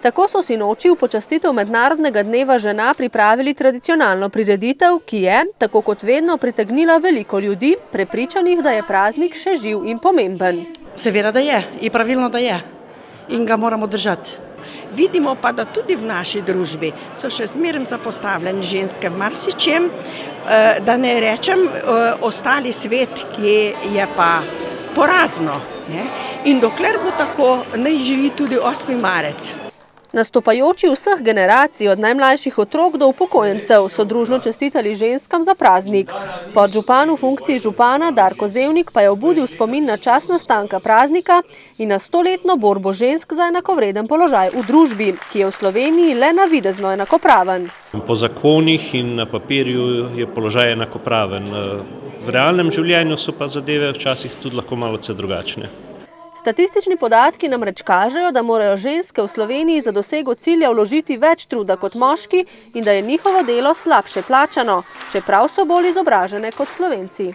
Tako so sinoči v počastitev Mednarodnega dneva žena pripravili tradicionalno prireditev, ki je, tako kot vedno, pritegnila veliko ljudi, prepričanih, da je praznik še živ in pomemben. Seveda, da je. In pravilno, da je. In ga moramo držati. Vidimo pa, da tudi v naši družbi so še zmeraj zapostavljene ženske v marsičem, da ne rečem ostali svet, ki je pa porazno. Ne? In dokler bo tako, naj živi tudi 8. marec. Nastopajoči vseh generacij, od najmlajših otrok do upokojencev, so družno čestitali ženskam za praznik. Podžupan v funkciji župana Darko Zevnik pa je obudil spomin na čas nastanka praznika in na 100-letno borbo žensk za enakovreden položaj v družbi, ki je v Sloveniji le navidezno enakopraven. Po zakonih in na papirju je položaj enakopraven. V realnem življenju so pa zadeve včasih tudi lahko malce drugačne. Statistični podatki namreč kažejo, da morajo ženske v Sloveniji za dosego cilja vložiti več truda kot moški in da je njihovo delo slabše plačano, čeprav so bolj izobražene kot Slovenci.